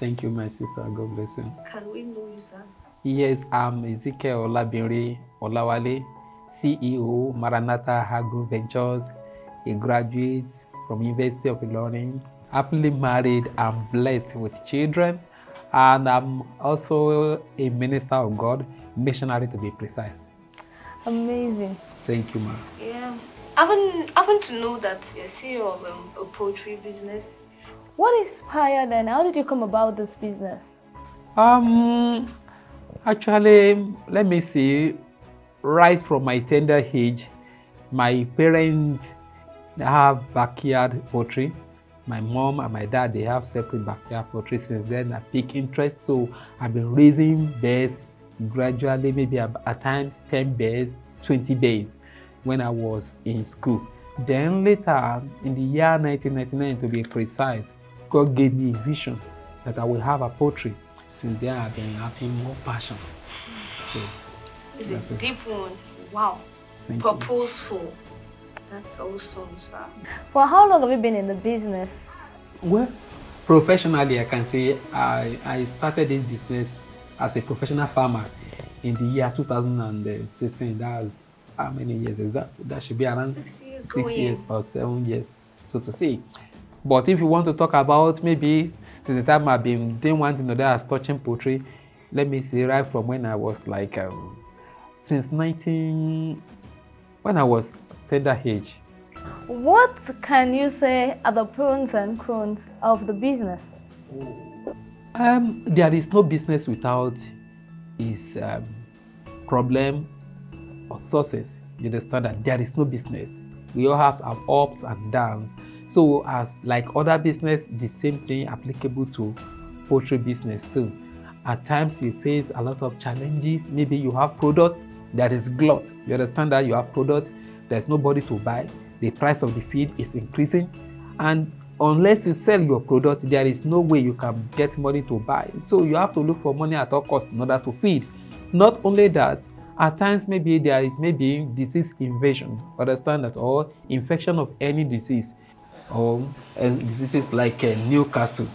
Thank you, my sister. God bless you. Can we know you, sir? Yes, I'm Ezekiel Olabinri Olawale, CEO, Maranatha Agro Ventures, a graduate from University of Ilorin, happily married and blessed with children, and I'm also a minister of God, missionary to be precise. Amazing. Thank you, ma. Yeah. Haven't to know that you're CEO of a poultry business. What inspired and how did you come about this business? Actually, let me see, right from my tender age, my parents have backyard poultry. My mom and my dad, they have separate backyard poultry. Since then, I pick interest. So I've been raising birds gradually, maybe at times 10 birds, 20 birds when I was in school. Then later, in the year 1999 to be precise, God gave me a vision that I will have a poultry. Since then, I've been having more passion. So, it's a deep one. Wow. Purposeful. That's awesome, sir. For how long have you been in the business? Well, professionally, I can say I started this business as a professional farmer in the year 2016. That, how many years is that? That should be around 6 years or 7 years, so to say. But if you want to talk about maybe since the time I've been doing one thing or the other as touching poultry, let me say right from when I was like since when I was tender age. What can you say are the pros and cons of the business? There is no business without its problem or sources. You understand that there is no business. We all have our ups and downs. So as like other business, the same thing applicable to poultry business too. At times you face a lot of challenges. Maybe you have product that is glut. You understand that you have product, there's nobody to buy. The price of the feed is increasing. And unless you sell your product, there is no way you can get money to buy. So you have to look for money at all costs in order to feed. Not only that, at times maybe there is disease invasion, understand that, or infection of any disease, or diseases like Newcastle,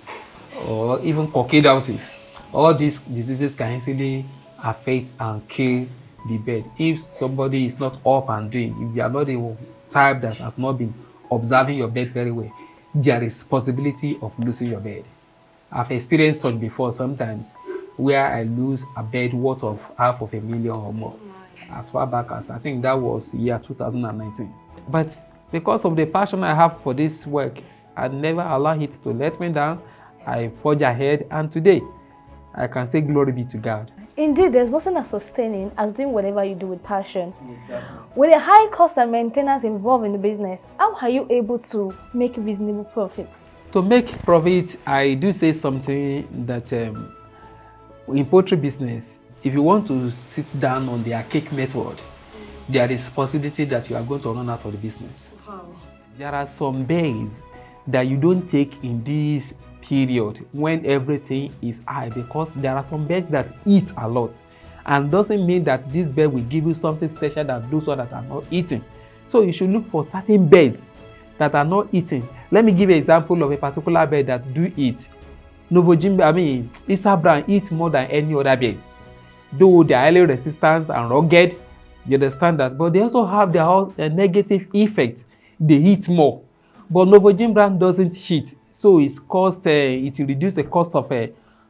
or even coccidiosis. All these diseases can easily affect and kill the bird if somebody is not up and doing. If you are not a type that has not been observing your bird very well, there is possibility of losing your bird. I've experienced such before sometimes, where I lose a bird worth of $500,000 or more, as far back as I think that was year 2019. But because of the passion I have for this work, I never allow it to let me down. I forge ahead, and today I can say glory be to God. Indeed, there's nothing as sustaining as doing whatever you do with passion. Exactly. With a high cost and maintenance involved in the business, how are you able to make reasonable profit? To make profit, I do say something that in poultry business, if you want to sit down on the archaic method, there is possibility that you are going to run out of the business. Wow. There are some days that you don't take in this period when everything is high, because there are some birds that eat a lot, and doesn't mean that this bird will give you something special that those others are not eating. So you should look for certain birds that are not eating. Let me give an example of a particular bird that do eat. Isa brown eats more than any other bird, though they are highly resistant and rugged. You understand that, but they also have their own negative effect. They eat more, but Novogene brown doesn't eat. So it will reduce the cost of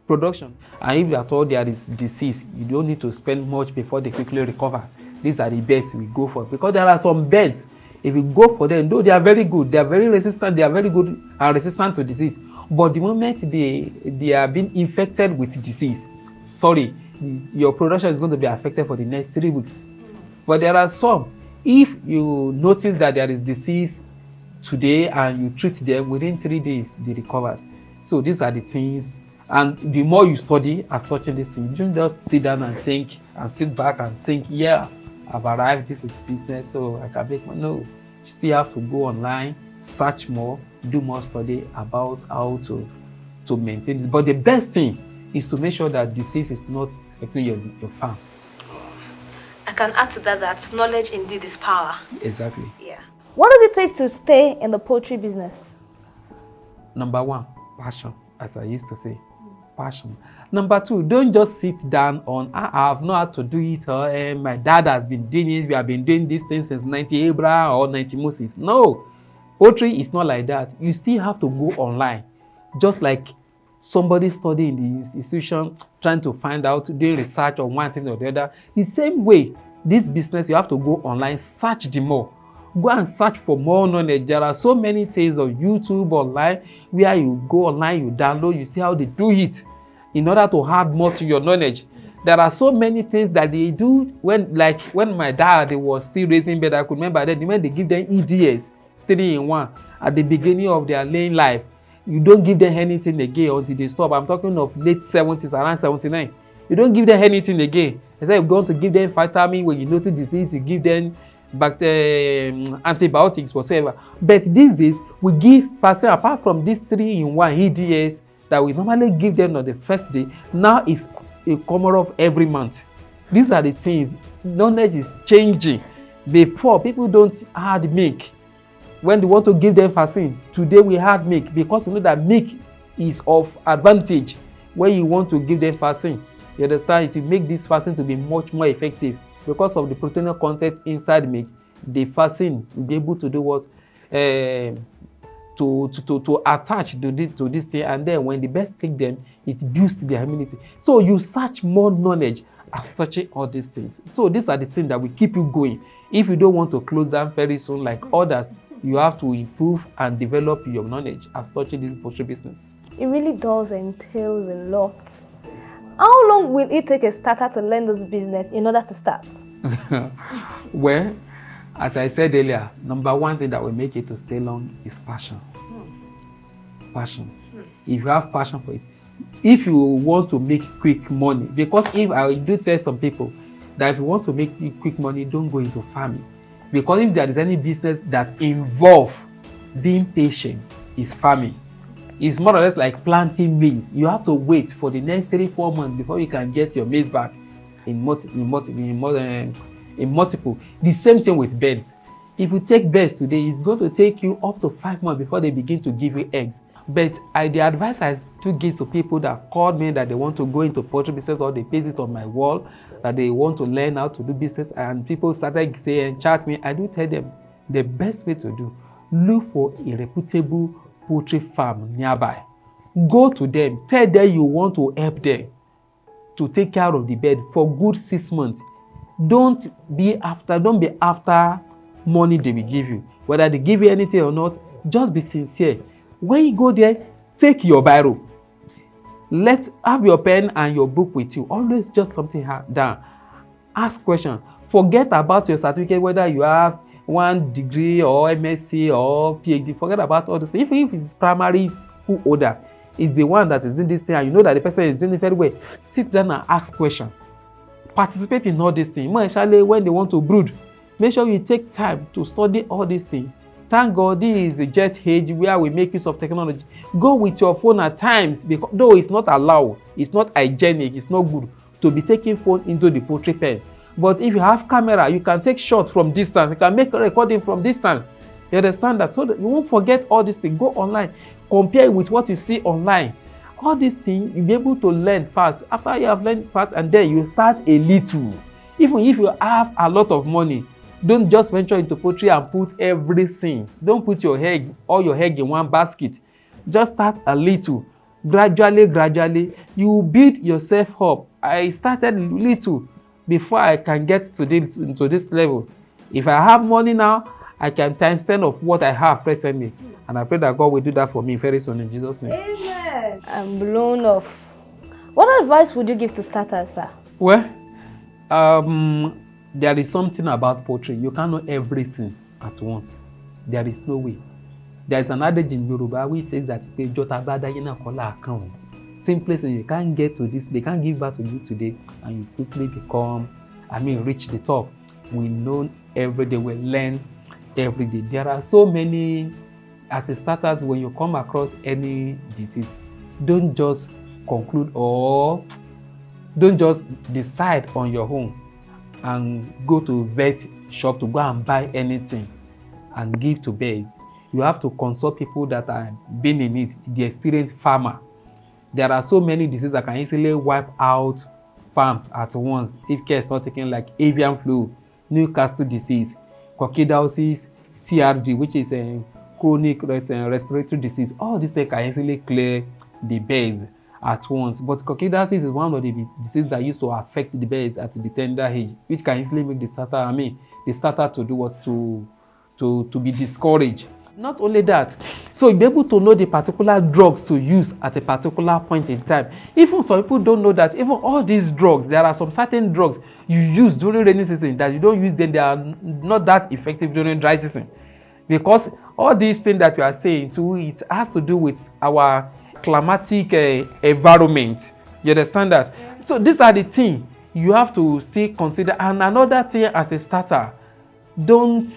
production. And if at all there is disease, you don't need to spend much before they quickly recover. These are the best we go for, because there are some birds, if you go for them, though they are very good, they are very resistant, they are very good and resistant to disease. But the moment they are being infected with disease, sorry, your production is going to be affected for the next 3 weeks. But there are some, if you notice that there is disease today and you treat them, within 3 days they recover. So these are the things, and the more you study as touching this thing, you don't just sit down and think and sit back and think, yeah, I've arrived, this is business, so I can make money. No, you still have to go online, search more, do more study about how to maintain it. But the best thing is to make sure that disease is not affecting your farm. I can add to that knowledge indeed is power. Exactly. Yeah. What does it take to stay in the poultry business? Number one, passion, as I used to say. passion. Number 2, don't just sit down on, I have not how to do it, or my dad has been doing it, we have been doing this thing since 90 Abraham or 90 Moses. No, poultry is not like that. You still have to go online. Just like somebody studying in the institution, trying to find out, doing research on one thing or the other. The same way, this business, you have to go online, search the more. Go and search for more knowledge. There are so many things on YouTube, online, where you go online, you download, you see how they do it in order to add more to your knowledge. There are so many things that they do when my dad was still raising bird. I could remember that when they give them EDS 3-in-1 at the beginning of their laying life, you don't give them anything again until they stop. I'm talking of late 70s, around 79. You don't give them anything again. Instead of going to give them vitamin when you notice disease, you give them antibiotics whatsoever. But these days we give vaccine apart from this 3-in-1 EDS that we normally give them on the first day. Now it's a common of every month. These are the things. Knowledge is changing. Before, people don't add milk when they want to give them vaccine. Today we add milk because we know that milk is of advantage when you want to give them vaccine. You understand? It will make this vaccine to be much more effective. Because of the protein content inside milk, the vaccine will be able to do what? To attach to this thing, and then when the birds take them, it boosts their immunity. So you search more knowledge as touching all these things. So these are the things that will keep you going. If you don't want to close down very soon like others, you have to improve and develop your knowledge as touching this poultry business. It really does entail a lot. How long will it take a starter to learn this business in order to start? Well, as I said earlier, number 1 thing that will make it to stay long is passion. Passion. If you have passion for it, if you want to make quick money, because if I do tell some people that if you want to make quick money, don't go into farming, because if there is any business that involves being patient, is farming. It's more or less like planting maize. You have to wait for the next 3-4 months before you can get your maize back in multiple. The same thing with birds. If you take birds today, it's going to take you up to 5 months before they begin to give you eggs. But the advice I do give to people that called me that they want to go into poultry business, or they paste it on my wall that they want to learn how to do business, and people started saying, chat me, I do tell them the best way to do, look for a reputable poultry farm nearby. Go to them, tell them you want to help them to take care of the bird for good 6 months. Don't be after money they will give you. Whether they give you anything or not, just be sincere. When you go there, take your biro. Have your pen and your book with you. Always just something down. Ask questions. Forget about your certificate, whether you have 1 degree or MSc or PhD. Forget about all this. Even if it's primary school order, it's the one that is doing this thing, and you know that the person is doing it very well. Sit down and ask questions. Participate in all these things. More especially when they want to brood. Make sure you take time to study all these things. Thank God this is the jet age where we make use of technology. Go with your phone at times, because though it's not allowed, it's not hygienic, it's not good to be taking phone into the poultry pen. But if you have camera, you can take shots from distance. You can make a recording from distance. You understand that? So that you won't forget all these things. Go online. Compare it with what you see online. All these things, you'll be able to learn fast. After you have learned fast, and then you start a little. Even if you have a lot of money, don't just venture into poultry and put everything. Don't put all your egg in one basket. Just start a little. Gradually, you build yourself up. I started little before I can get to this level. If I have money now, I can times 10 of what I have presently. And I pray that God will do that for me very soon in Jesus' name. Amen. I'm blown off. What advice would you give to starters, sir? Well, there is something about poultry. You can't know everything at once. There is no way. There is an adage in Yoruba which says that simply so you can't get to this, they can't give back to you today, and you quickly reach the top. We know every day, we learn every day. There are so many, as a starters, when you come across any disease, don't just conclude or don't just decide on your own and go to vet shop to go and buy anything and give to birds. You have to consult people that have been in it, the experienced farmer. There are so many diseases that can easily wipe out farms at once if care is not taken, like avian flu, Newcastle disease, coccidiosis, CRD, which is a chronic respiratory disease. All these things can easily clear the birds at once. But coccidiosis is one of the diseases that used to affect the birds at the tender age, which can easily make the starter to do what, to be discouraged. Not only that, so you'll be able to know the particular drugs to use at a particular point in time. Even some people don't know that even all these drugs, there are some certain drugs you use during rainy season that you don't use then, they are not that effective during dry season. Because all these things that you are saying too, it has to do with our climatic environment. You understand that? Yeah. So these are the things you have to still consider. And another thing as a starter, don't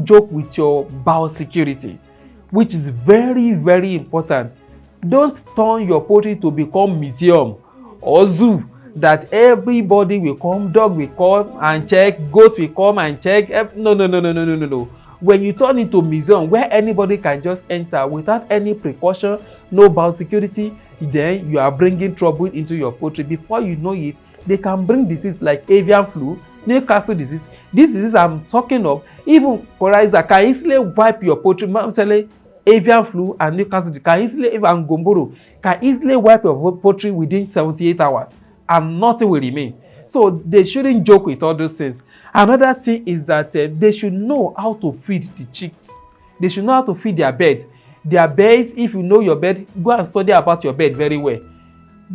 joke with your biosecurity, which is very, very important. Don't turn your poultry to become museum or zoo that everybody will come, dog will come and check, goat will come and check. No. When you turn into museum where anybody can just enter without any precaution, no biosecurity, then you are bringing trouble into your poultry. Before you know it, they can bring disease like avian flu, Newcastle disease. This disease I'm talking of, even coryza can easily wipe your poultry. I'm telling avian flu and Newcastle can easily, even gomboro can easily wipe your poultry within 78 hours and nothing will remain. So they shouldn't joke with all those things. Another thing is that they should know how to feed the chicks. They should know how to feed their birds. Their birds, if you know your bird, go and study about your bird very well.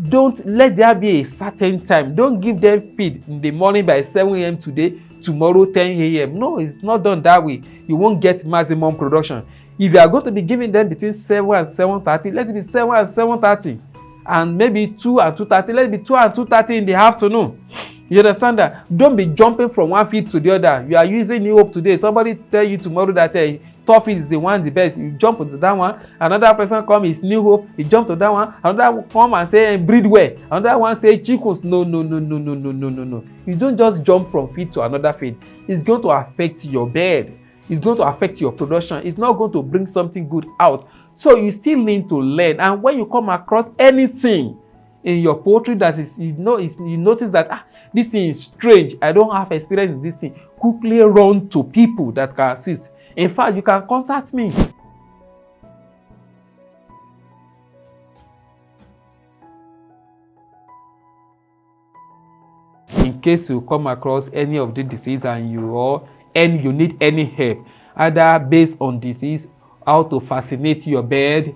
Don't let there be a certain time. Don't give them feed in the morning by 7 a.m. today, tomorrow 10 a.m. No, it's not done that way. You won't get maximum production. If you are going to be giving them between 7 and 7:30, let it be 7 and 7:30. And maybe 2 and 2:30, let it be 2 and 2:30 in the afternoon. You understand that? Don't be jumping from one feed to the other. You are using New Hope today. Somebody tell you tomorrow that top is the best. You jump to that one. Another person come is New Hope. You jump to that one. Another one come and say breed well. Another one say chicos. No. You don't just jump from feed to another feed. It's going to affect your bird. It's going to affect your production. It's not going to bring something good out. So you still need to learn. And when you come across anything in your poultry that is, you notice that this thing is strange, I don't have experience in this thing, quickly run to people that can assist. In fact, you can contact me. In case you come across any of the disease and you need any help, either based on disease, how to vaccinate your bird,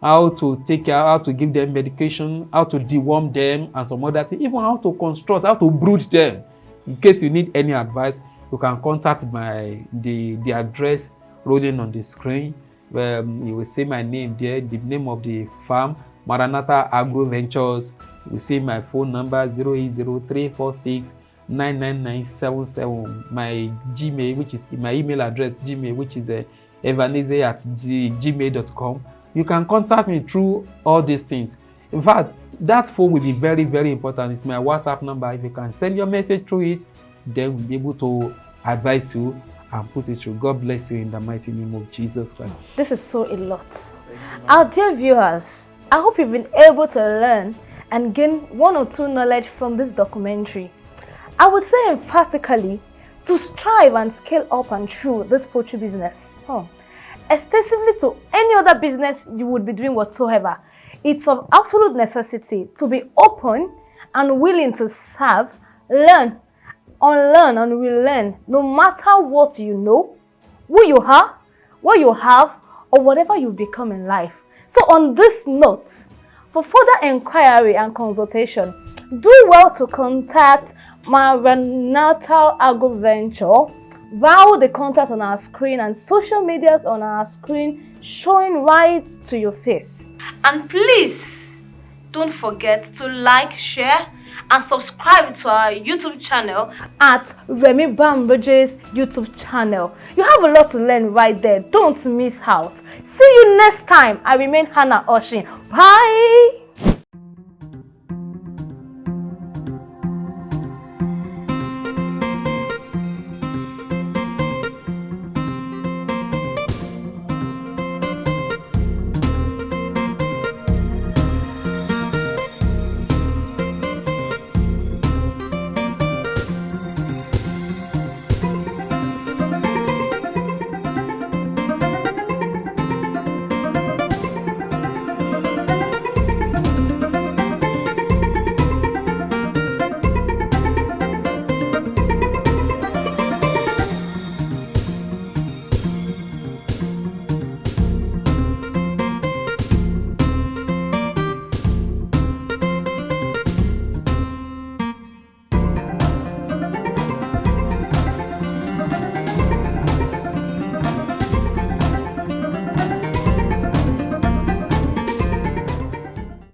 how to take care, how to give them medication, how to deworm them, and some other things, even how to construct, how to brood them. In case you need any advice, you can contact the address rolling on the screen. You will see my name there, the name of the farm, Maranatha Agro Ventures. You will see my phone number 08034699977. My Gmail, which is my email address, Gmail, which is evanese@gmail.com. You can contact me through all these things. In fact, that phone will be very, very important. It's my WhatsApp number. If you can send your message through it, then we'll be able to advise you and put it through. God bless you in the mighty name of Jesus Christ. This is so a lot. Our dear viewers, I hope you've been able to learn and gain 1 or 2 knowledge from this documentary. I would say emphatically to strive and scale up and through this poultry business. Extensively to any other business you would be doing whatsoever, it's of absolute necessity to be open and willing to serve, learn, unlearn and relearn, no matter what you know, who you are, what you have, or whatever you become in life. So on this note, for further inquiry and consultation, do well to contact Maranatha Agro Venture via the contact on our screen and social medias on our screen showing right to your face. And please don't forget to like, share and subscribe to our YouTube channel at Remy Bambaje's YouTube channel. You have a lot to learn right there. Don't miss out. See you next time. I remain Hannah Oshin. Bye.